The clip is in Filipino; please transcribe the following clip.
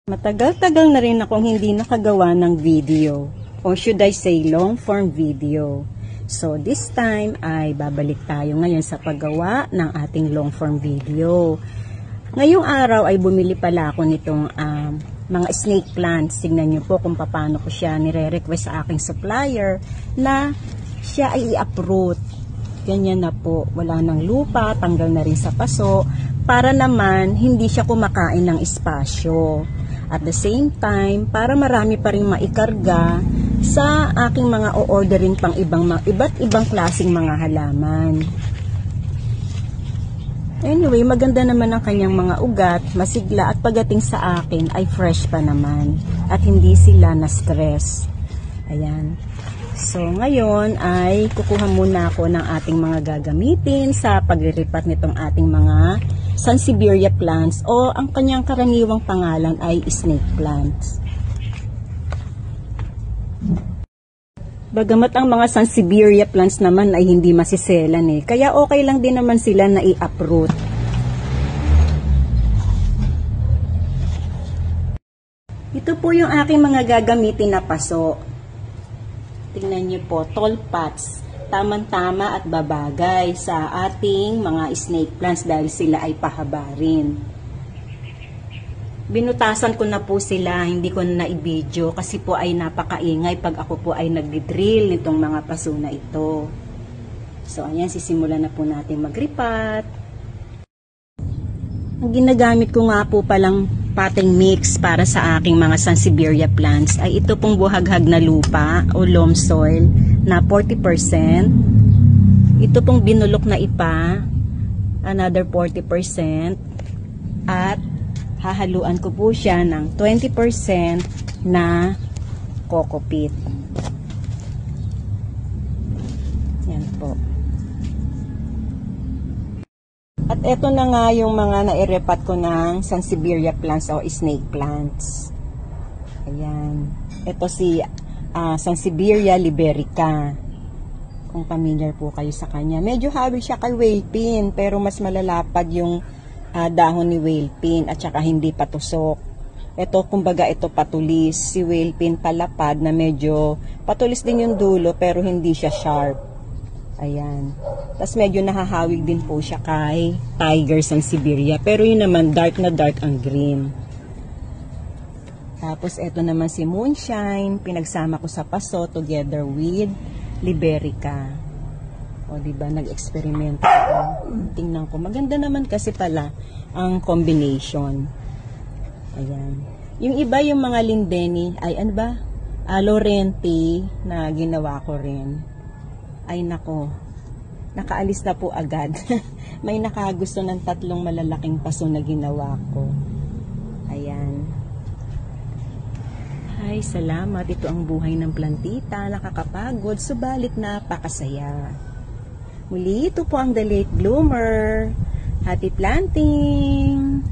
Matagal-tagal na rin akong hindi nakagawa ng video, or should I say long form video. So this time ay babalik tayo ngayon sa paggawa ng ating long form video. Ngayong araw ay bumili pala ako nitong mga snake plants. Tignan nyo po kung paano ko siya nire-request sa aking supplier na siya ay i-uproot. Ganyan na po, wala ng lupa, tanggal na rin sa paso, para naman hindi siya kumakain ng espasyo. At the same time, para marami pa rin maikarga sa aking mga o-orderin pang iba't ibang klaseng mga halaman. Anyway, maganda naman ang kanyang mga ugat, masigla, at pagdating sa akin ay fresh pa naman at hindi sila na-stress. Ayan. So, ngayon ay kukuha muna ako ng ating mga gagamitin sa paglilipat nitong ating mga Sansevieria plants o ang kanyang karaniwang pangalan ay snake plants. Bagamat ang mga Sansevieria plants naman ay hindi masiselan kaya okay lang din naman sila na i-uproot. Ito po yung aking mga gagamitin na paso. Tingnan niyo po, tall pots. Tamang-tama at babagay sa ating mga snake plants dahil sila ay pahaba rin. Binutasan ko na po sila, hindi ko na i-video kasi po ay napakaingay pag ako po ay nagdi-drill nitong mga paso na ito. So ayan, sisimulan na po natin mag-ripat. Ang ginagamit ko nga po palang potting mix para sa aking mga Sansevieria plants ay ito pong buhaghag na lupa o loam soil na 40%. Ito pong binulok na ipa, another 40%. At hahaluan ko po siya ng 20% na coco peat. Yan po. At eto na nga yung mga nairepat ko ng Sansevieria plants o snake plants. Ayan. Ito si Sansevieria liberica. Kung familiar po kayo sa kanya. Medyo hawig siya kay whale pin, pero mas malalapad yung dahon ni whale pin at saka hindi patusok. Ito, kumbaga ito patulis. Si whale pin palapad na medyo patulis din yung dulo pero hindi siya sharp. Ayan. Tapos medyo nahahawig din po siya kay Tiger Sansevieria. Pero yun naman dark na dark ang green. Tapos ito naman si Moonshine. Pinagsama ko sa paso together with Liberica. O diba, nag-experiment ako. Tingnan ko. Maganda naman kasi pala ang combination. Ayan. Yung iba yung mga lindeni ay ano ba? Laurenti na ginawa ko rin. Ay nako, nakaalis na po agad. May nakagusto ng 3 malalaking paso na ginawa ko. Ayan. Ay, salamat. Ito ang buhay ng plantita. Nakakapagod, subalit napakasaya. Muli, ito po ang The Late Bloomer. Happy planting!